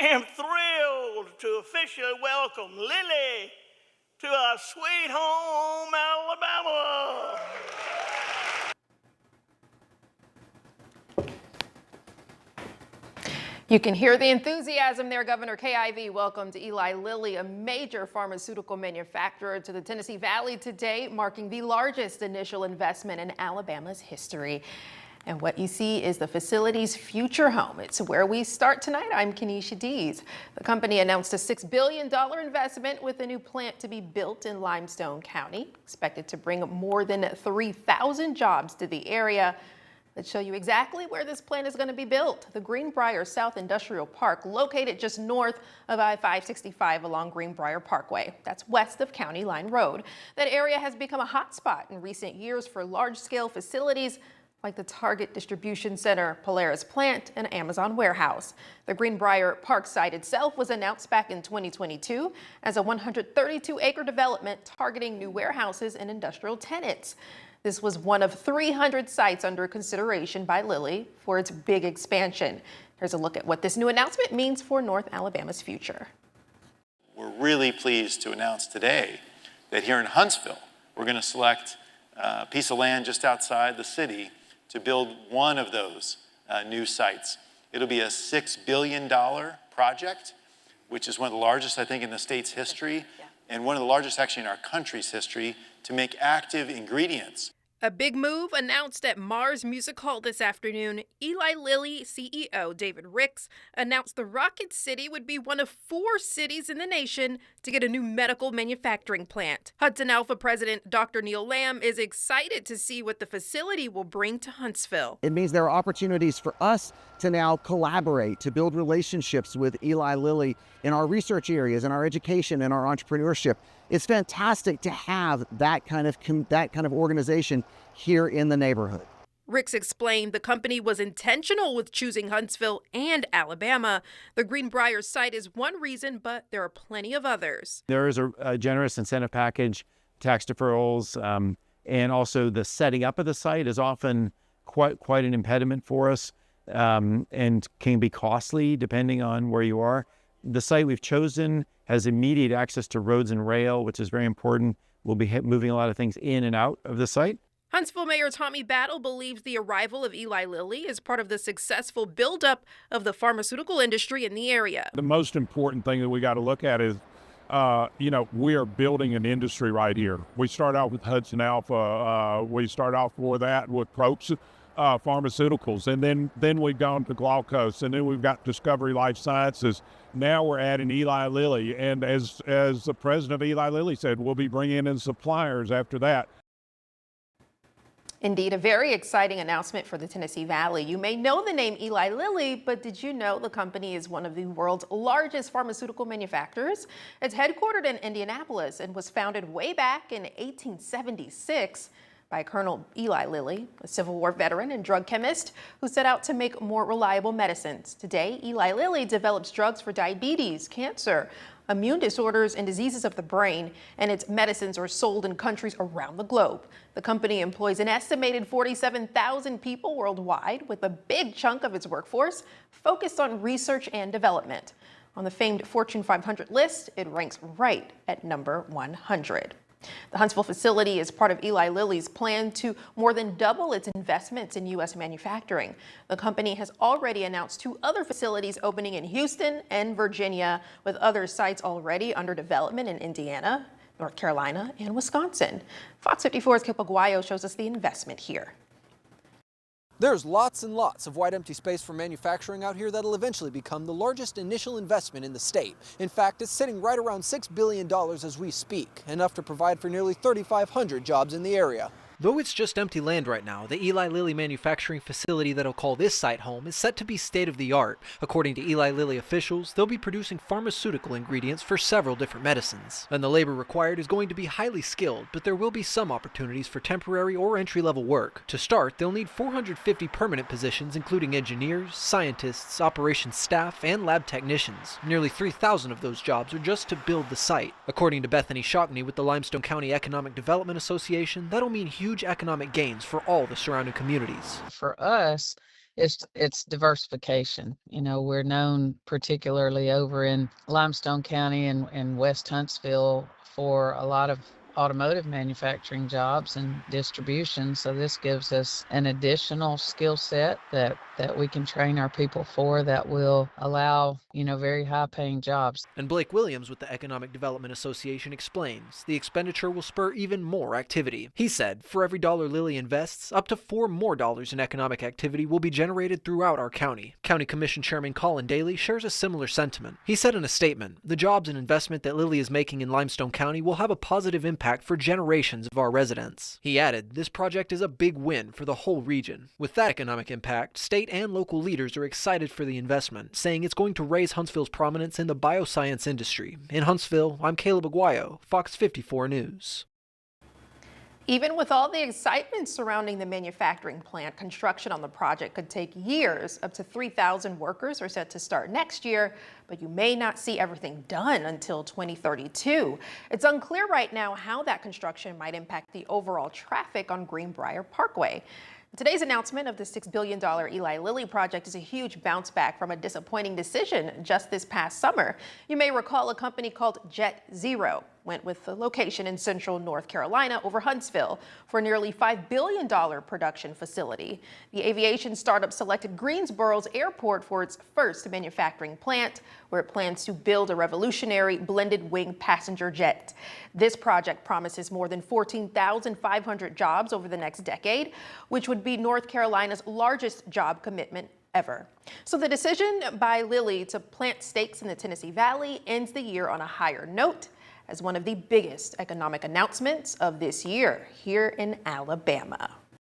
am thrilled to officially welcome Lilly to our sweet home, Alabama. You can hear the enthusiasm there. Governor Ivey welcomed Eli Lilly, a major pharmaceutical manufacturer, to the Tennessee Valley today, marking the largest initial investment in Alabama's history. And what you see is the facility's future home. It's where we start tonight. I'm Kenesha Dees. The company announced a $6 billion investment with a new plant to be built in Limestone County, expected to bring more than 3,000 jobs to the area. Let's show you exactly where this plant is going to be built. The Greenbrier South Industrial Park, located just north of I-565 along Greenbrier Parkway. That's west of County Line Road. That area has become a hotspot in recent years for large-scale facilities like the Target Distribution Center, Polaris plant, and Amazon warehouse. The Greenbrier Park site itself was announced back in 2022 as a 132-acre development targeting new warehouses and industrial tenants. This was one of 300 sites under consideration by Lilly for its big expansion. Here's a look at what this new announcement means for North Alabama's future. We're really pleased to announce today that here in Huntsville, we're going to select a piece of land just outside the city to build one of those new sites. It'll be a $6 billion project, which is one of the largest, I think, in the state's history, and one of the largest actually in our country's history, to make active ingredients. A big move announced at Mars Music Hall this afternoon. Eli Lilly CEO David Ricks announced the Rocket City would be one of 4 cities in the nation to get a new medical manufacturing plant. Hudson Alpha President Dr. Neil Lamb is excited to see what the facility will bring to Huntsville. It means there are opportunities for us to now collaborate, to build relationships with Eli Lilly in our research areas, in our education, and our entrepreneurship. It's fantastic to have that kind of organization here in the neighborhood. Ricks explained the company was intentional with choosing Huntsville and Alabama. The Greenbrier site is one reason, but there are plenty of others. There is a generous incentive package, tax deferrals, and also the setting up of the site is often quite an impediment for us and can be costly depending on where you are. The site we've chosen has immediate access to roads and rail, which is very important. We'll be moving a lot of things in and out of the site. Huntsville Mayor Tommy Battle believes the arrival of Eli Lilly is part of the successful buildup of the pharmaceutical industry in the area. The most important thing that we got to look at is, we are building an industry right here. We start out with Hudson Alpha. We start off for that with Probst Pharmaceuticals, and then we've gone to Glaukos, and then we've got Discovery Life Sciences. Now we're adding Eli Lilly, and as the president of Eli Lilly said, we'll be bringing in suppliers after that. Indeed, a very exciting announcement for the Tennessee Valley. You may know the name Eli Lilly, but did you know the company is one of the world's largest pharmaceutical manufacturers? It's headquartered in Indianapolis and was founded way back in 1876 by Colonel Eli Lilly, a Civil War veteran and drug chemist who set out to make more reliable medicines. Today, Eli Lilly develops drugs for diabetes, cancer, immune disorders, and diseases of the brain, and its medicines are sold in countries around the globe. The company employs an estimated 47,000 people worldwide, with a big chunk of its workforce focused on research and development. On the famed Fortune 500 list, it ranks right at number 100. The Huntsville facility is part of Eli Lilly's plan to more than double its investments in U.S. manufacturing. The company has already announced 2 other facilities opening in Houston and Virginia, with other sites already under development in Indiana, North Carolina, and Wisconsin. Fox 54's Kip Aguayo shows us the investment here. There's lots and lots of wide empty space for manufacturing out here that'll eventually become the largest initial investment in the state. In fact, it's sitting right around $6 billion as we speak, enough to provide for nearly 3,500 jobs in the area. Though it's just empty land right now, the Eli Lilly manufacturing facility that'll call this site home is set to be state-of-the-art. According to Eli Lilly officials, they'll be producing pharmaceutical ingredients for several different medicines. And the labor required is going to be highly skilled, but there will be some opportunities for temporary or entry-level work. To start, they'll need 450 permanent positions, including engineers, scientists, operations staff, and lab technicians. Nearly 3,000 of those jobs are just to build the site. According to Bethany Shockney with the Limestone County Economic Development Association, that'll mean huge economic gains for all the surrounding communities. For us, it's diversification. You know, we're known particularly over in Limestone County and West Huntsville for a lot of automotive manufacturing jobs and distribution. So this gives us an additional skill set that we can train our people for that will allow, very high paying jobs. And Blake Williams with the Economic Development Association explains the expenditure will spur even more activity. He said for every dollar Lilly invests, up to $4 more in economic activity will be generated throughout our county. County Commission Chairman Colin Daly shares a similar sentiment. He said in a statement, the jobs and investment that Lilly is making in Limestone County will have a positive impact for generations of our residents. He added, this project is a big win for the whole region. With that economic impact, state and local leaders are excited for the investment, saying it's going to raise Huntsville's prominence in the bioscience industry. In Huntsville, I'm Caleb Aguayo, Fox 54 News. Even with all the excitement surrounding the manufacturing plant, construction on the project could take years. Up to 3,000 workers are set to start next year, but you may not see everything done until 2032. It's unclear right now how that construction might impact the overall traffic on Greenbrier Parkway. Today's announcement of the $6 billion Eli Lilly project is a huge bounce back from a disappointing decision just this past summer. You may recall a company called Jet Zero went with the location in central North Carolina over Huntsville for a nearly $5 billion production facility. The aviation startup selected Greensboro's airport for its first manufacturing plant, where it plans to build a revolutionary blended wing passenger jet. This project promises more than 14,500 jobs over the next decade, which would be North Carolina's largest job commitment ever. So the decision by Lilly to plant stakes in the Tennessee Valley ends the year on a higher note as one of the biggest economic announcements of this year here in Alabama.